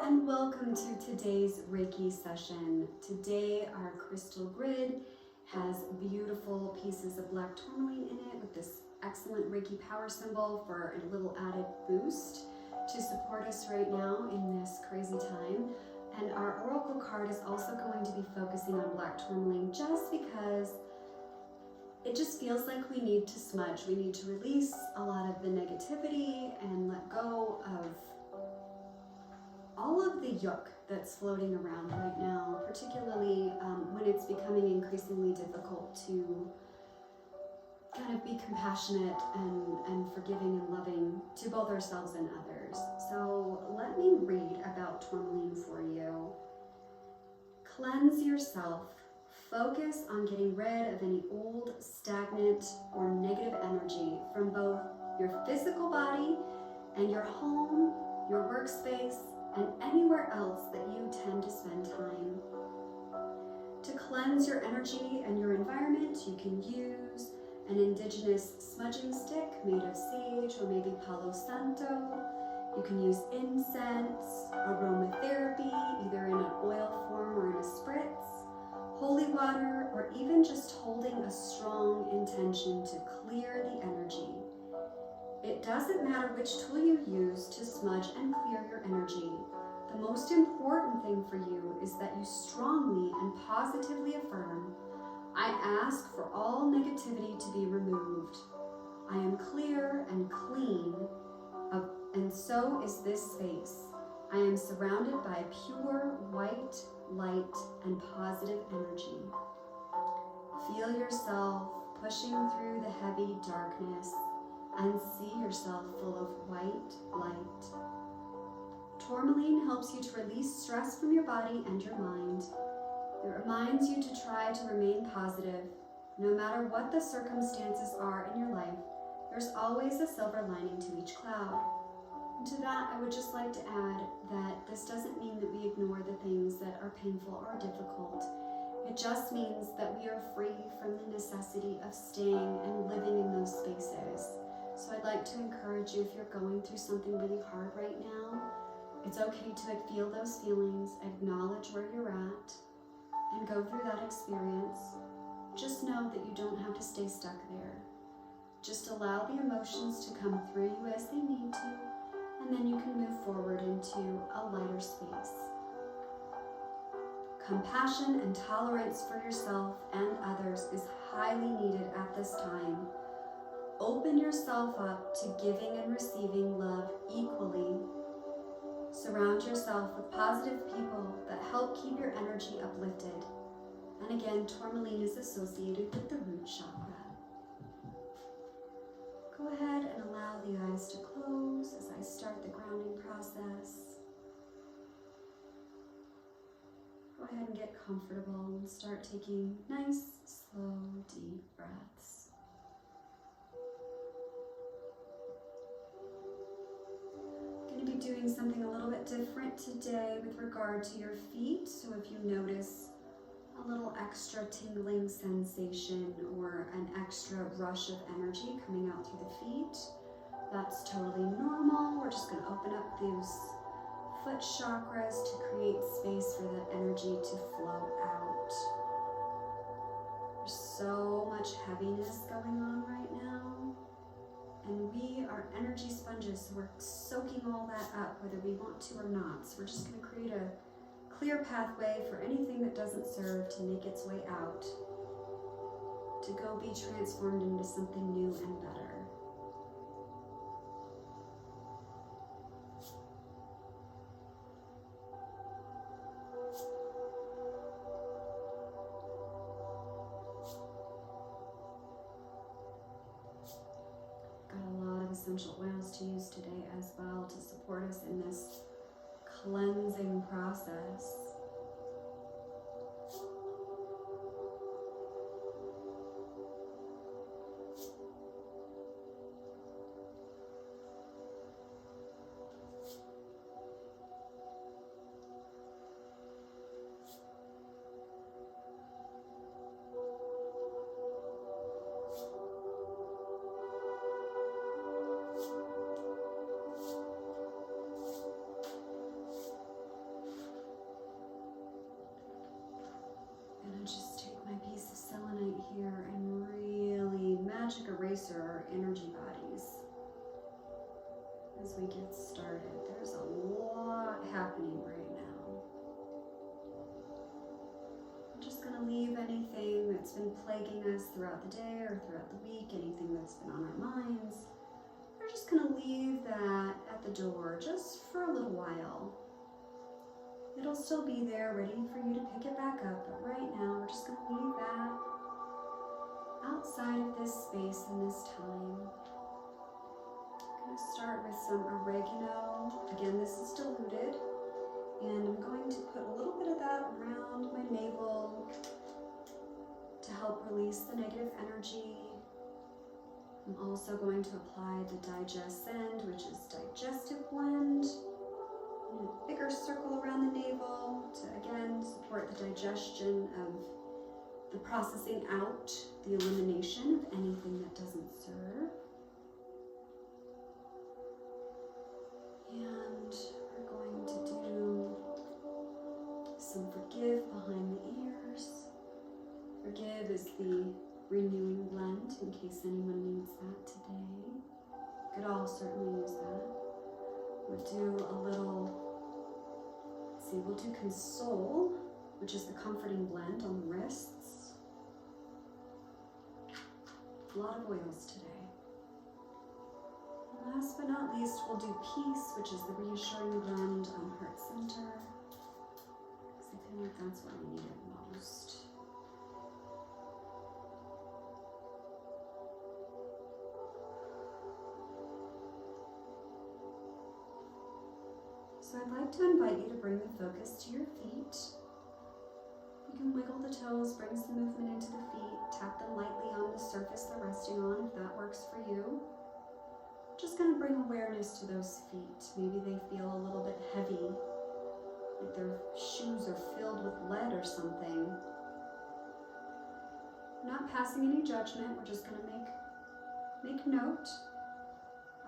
and welcome to today's Reiki session. Today our crystal grid has beautiful pieces of black tourmaline in it with this excellent Reiki power symbol for a little added boost to support us right now in this crazy time. And our oracle card is also going to be focusing on black tourmaline just because it just feels like we need to smudge. We need to release a lot of the negativity and let go of all of the yuck that's floating around right now, particularly when it's becoming increasingly difficult to kind of be compassionate and forgiving and loving to both ourselves and others. So let me read about tourmaline for you. Cleanse yourself. Focus on getting rid of any old, stagnant, or negative energy from both your physical body and your home, your workspace, and anywhere else that you tend to spend time. To cleanse your energy and your environment, you can use an indigenous smudging stick made of sage or maybe palo santo. You can use incense, aromatherapy, either in an oil form or in a spritz, holy water, or even just holding a strong intention to clear the energy. It doesn't matter which tool you use to smudge and clear your energy. The most important thing for you is that you strongly and positively affirm, I ask for all negativity to be removed. I am clear and clean, and so is this space. I am surrounded by pure white light and positive energy. Feel yourself pushing through the heavy darkness and see yourself full of white light. Tourmaline helps you to release stress from your body and your mind. It reminds you to try to remain positive. No matter what the circumstances are in your life, there's always a silver lining to each cloud. And to that, I would just like to add that this doesn't mean that we ignore the things that are painful or difficult. It just means that we are free from the necessity of staying and living in those spaces. So I'd like to encourage you, if you're going through something really hard right now, it's okay to feel those feelings, acknowledge where you're at, and go through that experience. Just know that you don't have to stay stuck there. Just allow the emotions to come through you as they need to, and then you can move forward into a lighter space. Compassion and tolerance for yourself and others is highly needed at this time. Open yourself up to giving and receiving love equally. Surround yourself with positive people that help keep your energy uplifted. And again, tourmaline is associated with the root chakra. Go ahead and allow the eyes to close as I start the grounding process. Go ahead and get comfortable and start taking nice, slow, deep breaths. I'm going to be doing something a little bit different today with regard to your feet. So if you notice a little extra tingling sensation or an extra rush of energy coming out through the feet, that's totally normal. We're just going to open up those foot chakras to create space for that energy to flow out. There's so much heaviness going on right now, and we are energy sponges, so we're soaking all that up whether we want to or not. So we're just going to create a clear pathway for anything that doesn't serve to make its way out, to go be transformed into something new and better. Got a lot of essential oils to use today as well to support us in this cleansing process. Just take my piece of selenite here and really magic eraser our energy bodies as we get started. There's a lot happening right now. I'm just going to leave anything that's been plaguing us throughout the day or throughout the week, anything that's been on our minds. We're just going to leave that at the door just for a little while. It'll still be there ready for you to pick it back up, but right now we're just going to leave that outside of this space and this time. I'm going to start with some oregano. Again, this is diluted, and I'm going to put a little bit of that around my navel to help release the negative energy. I'm also going to apply the Digestzen, which is digestive blend, in a bigger circle around the navel to again support the digestion of the processing out, the elimination of anything that doesn't serve. And we're going to do some forgive behind the ears. Forgive is the renewing blend in case anyone needs that today. Could all certainly use that. We'll do a little, we'll do console, which is the comforting blend on the wrists. A lot of oils today. And last but not least, we'll do peace, which is the reassuring blend on heart center. Because I feel like that's where we need it most. So I'd like to invite you to bring the focus to your feet. You can wiggle the toes, bring some movement into the feet, tap them lightly on the surface they're resting on if that works for you. Just going to bring awareness to those feet. Maybe they feel a little bit heavy, like their shoes are filled with lead or something. We're not passing any judgment, we're just going to make note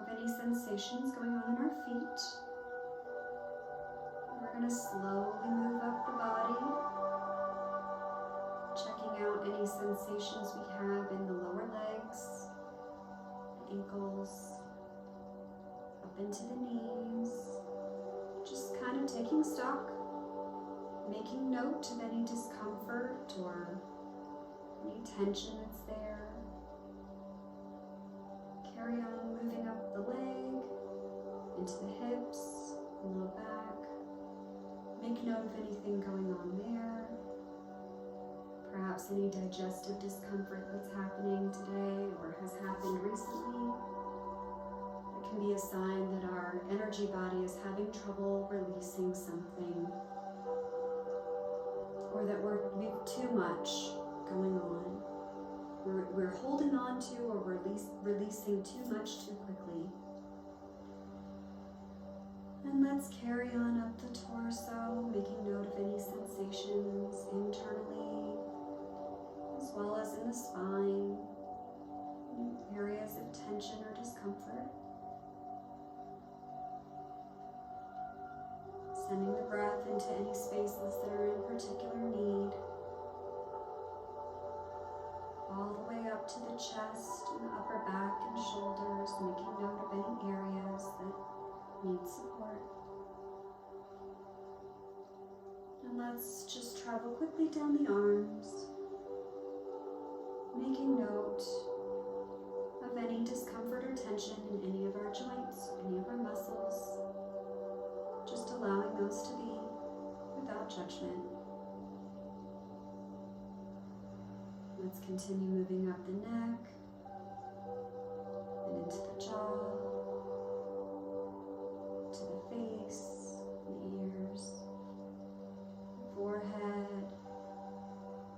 of any sensations going on in our feet. We're going to slowly move up the body, checking out any sensations we have in the lower legs, the ankles, up into the knees. Just kind of taking stock, making note of any discomfort or any tension that's there. Carry on moving up the leg, into the hips, and low back. Make note of anything going on there. Perhaps any digestive discomfort that's happening today or has happened recently. It can be a sign that our energy body is having trouble releasing something, or that we've too much going on. We're holding on to or releasing too much too quickly. And let's carry on up the torso, making note of any sensations internally, as well as in the spine, areas of tension or discomfort. Sending the breath into any spaces that are in particular need. All the way up to the chest and the upper back and shoulders, making note of any areas that need support. And let's just travel quickly down the arms, making note of any discomfort or tension in any of our joints, any of our muscles, just allowing those to be without judgment. Let's continue moving up the neck and into the jaw, to the face, the ears, the forehead,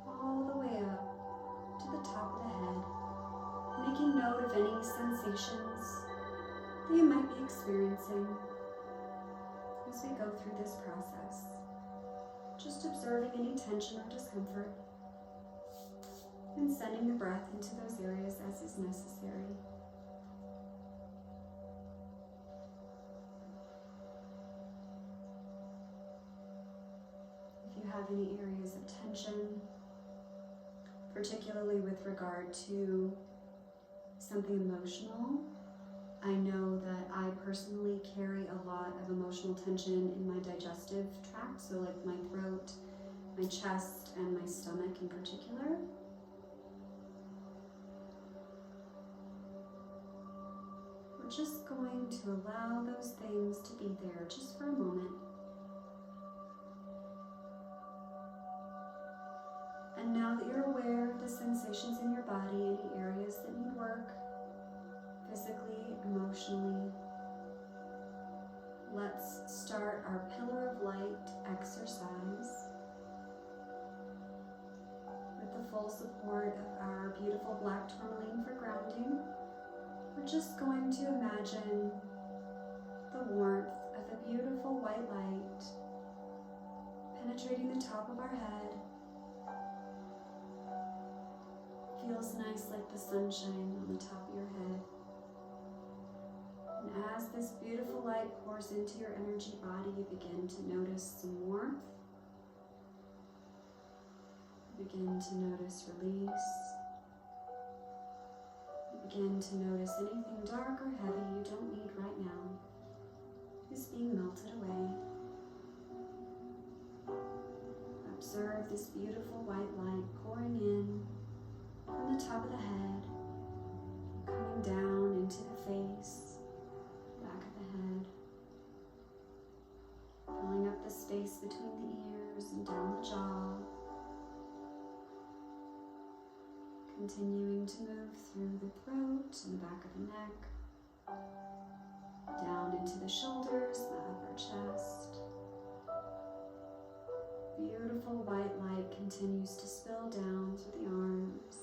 all the way up to the top of the head, making note of any sensations that you might be experiencing as we go through this process. Just observing any tension or discomfort and sending the breath into those areas as is necessary. If you have any areas of tension, particularly with regard to something emotional. I know that I personally carry a lot of emotional tension in my digestive tract, so like my throat, my chest, and my stomach in particular. We're just going to allow those things to be there just for a moment. And now that you're aware of the sensations in your body, any areas that need work, physically, emotionally, let's start our Pillar of Light exercise with the full support of our beautiful black tourmaline for grounding. We're just going to imagine the warmth of a beautiful white light penetrating the top of our head. Feels nice like the sunshine on the top of your head. And as this beautiful light pours into your energy body, you begin to notice some warmth. You begin to notice release. You begin to notice anything dark or heavy you don't need right now is being melted away. Observe this beautiful white light pouring in from the top of the head, coming down into the face, back of the head, filling up the space between the ears and down the jaw, continuing to move through the throat and the back of the neck, down into the shoulders, the upper chest. Beautiful white light continues to spill down through the arms,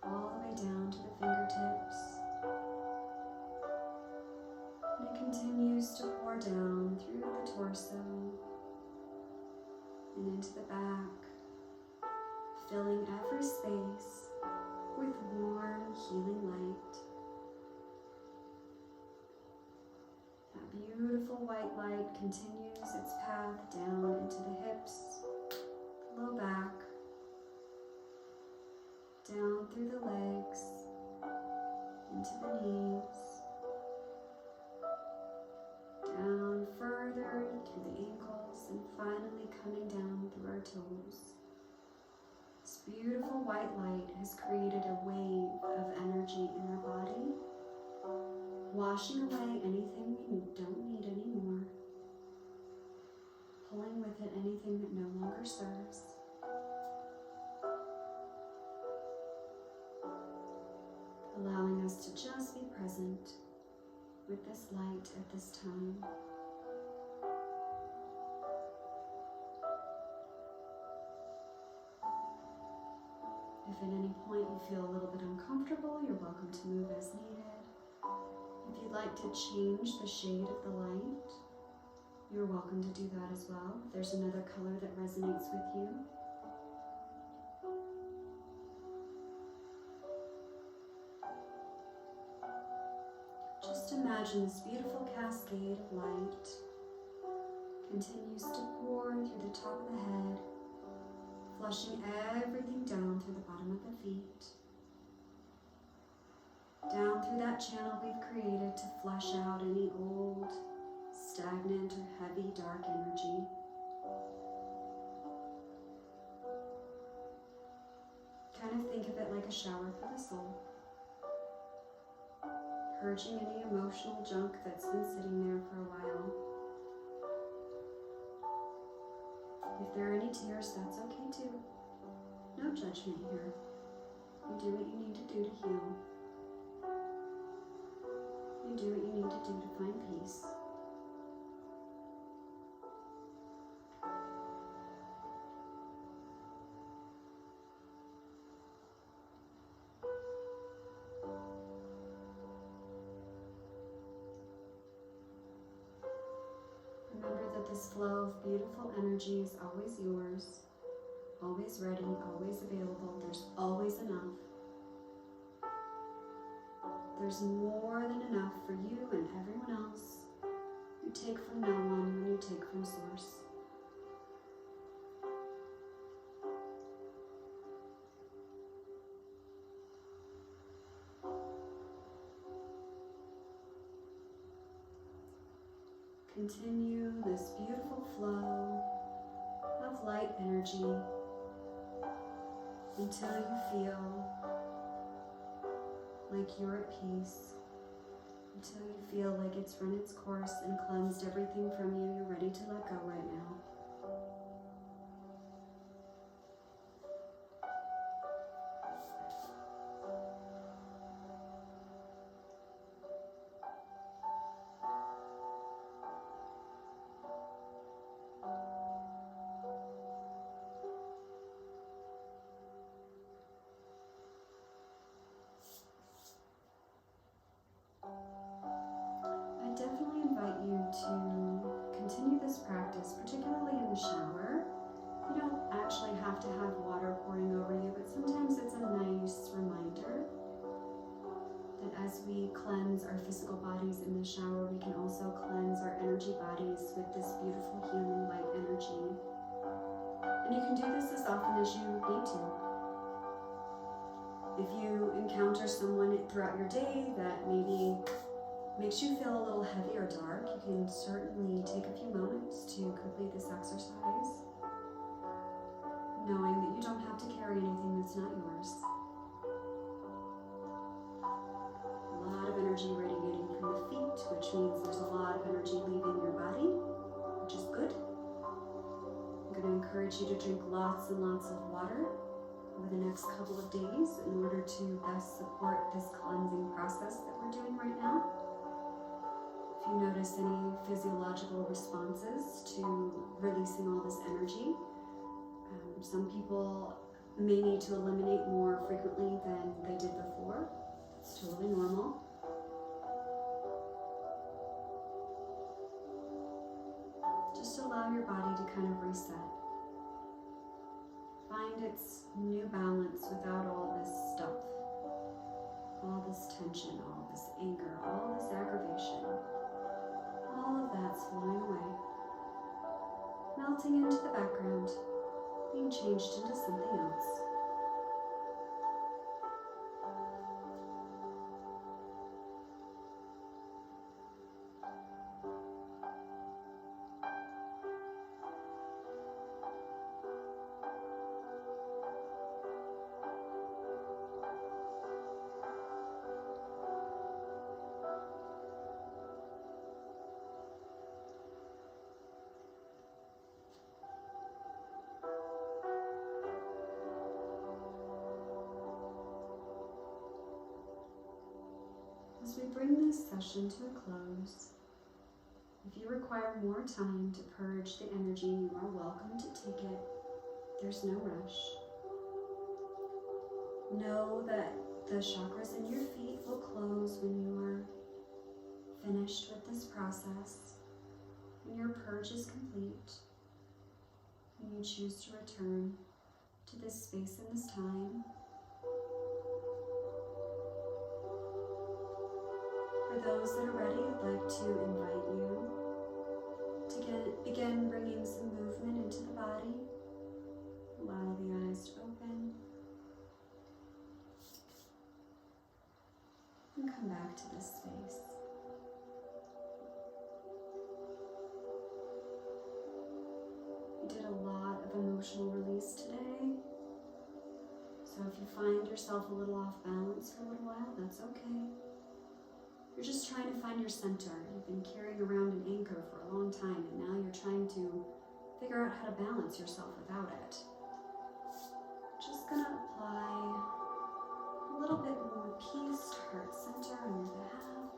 all the way down to the fingertips. And it continues to pour down through the torso and into the back, filling every space with warm, healing light. That beautiful white light continues its path down into the hips, low back, down through the legs, into the knees, down further through the ankles, and finally coming down through our toes. This beautiful white light has created a wave of energy in our body, washing away anything we don't need anymore, pulling with it anything that no longer serves. Allowing us to just be present with this light at this time. If at any point you feel a little bit uncomfortable, you're welcome to move as needed. If you'd like to change the shade of the light, you're welcome to do that as well. If there's another color that resonates with you. Just imagine this beautiful cascade of light continues to pour through the top of the head, flushing everything down through the bottom of the feet, down through that channel we've created to flush out any old, stagnant, or heavy, dark energy. Kind of think of it like a shower for the soul, purging any emotional junk that's been sitting there for a while. If there are any tears, that's okay too. No judgment here. You do what you need to do to heal. You do what you need to do to find peace. Remember that this flow of beautiful energy is always yours, always ready, always available. There's always enough. There's more than enough for you and everyone else. You take from no one when you take from Source. continue this beautiful flow of light energy until you feel like you're at peace, until you feel like it's run its course and cleansed everything from you. You're ready to let go right now. I definitely invite you to continue this practice, particularly in the shower. You don't actually have to have water pouring over you, but sometimes it's a nice reminder that as we cleanse our physical bodies in the shower, we can also cleanse our energy bodies with this beautiful healing light energy. And you can do this as often as you need to. If you encounter someone throughout your day that maybe makes you feel a little heavy or dark, you can certainly take a few moments to complete this exercise, knowing that you don't have to carry anything that's not yours. A lot of energy radiating from the feet, which means there's a lot of energy leaving your body, which is good. I'm going to encourage you to drink lots and lots of water over the next couple of days in order to best support this cleansing process that we're doing right now. If you notice any physiological responses to releasing all this energy, some people may need to eliminate more frequently than they did before. It's totally normal. Just allow your body to kind of reset. Find its new balance without all this stuff, all this tension, all this anger, all this aggravation. All of that's flowing away, melting into the background, being changed into something else. As we bring this session to a close, if you require more time to purge the energy, you are welcome to take it. There's no rush. Know that the chakras in your feet will close when you are finished with this process, when your purge is complete, when you choose to return to this space and this time. For those that are ready, I'd like to invite you to begin bringing some movement into the body. Allow the eyes to open. And come back to this space. We did a lot of emotional release today. So if you find yourself a little off balance for a little while, that's okay. You're just trying to find your center. You've been carrying around an anchor for a long time, and now you're trying to figure out how to balance yourself without it. Just gonna apply a little bit more peace to heart center on your behalf.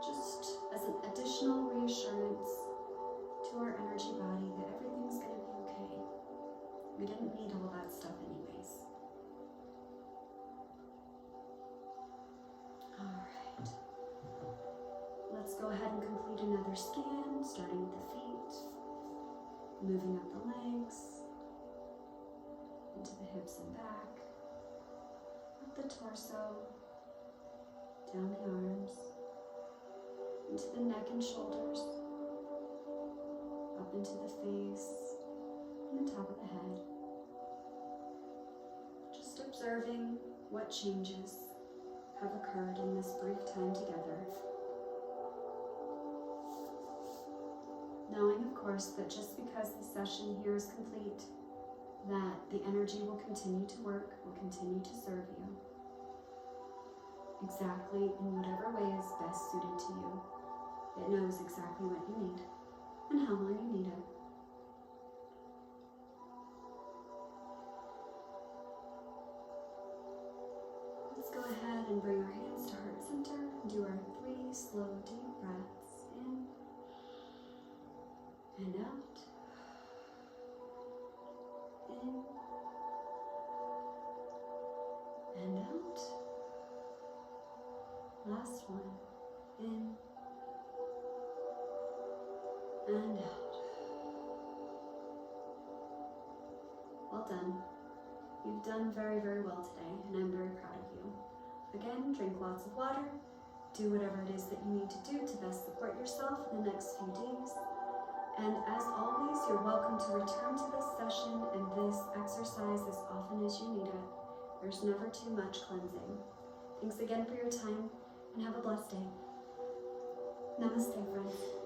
Just as an additional reassurance to our energy body that everything's gonna be okay. We didn't need all that stuff anyways. Alright, let's go ahead and complete another scan, starting with the feet, moving up the legs, into the hips and back, up the torso, down the arms, into the neck and shoulders, up into the face, and the top of the head. Just observing what changes have occurred in this brief time together. Knowing, of course, that just because the session here is complete, that the energy will continue to work, will continue to serve you, exactly in whatever way is best suited to you. It knows exactly what you need and how long you need it. Let's go ahead and bring our hands to heart center and do our 3 slow, deep breaths in and out. In and out. Last one. In and out. Well done. You've done very, very well today, and I'm very proud of you. Again, drink lots of water. Do whatever it is that you need to do to best support yourself in the next few days. And as always, you're welcome to return to this session and this exercise as often as you need it. There's never too much cleansing. Thanks again for your time, and have a blessed day. Namaste, friends.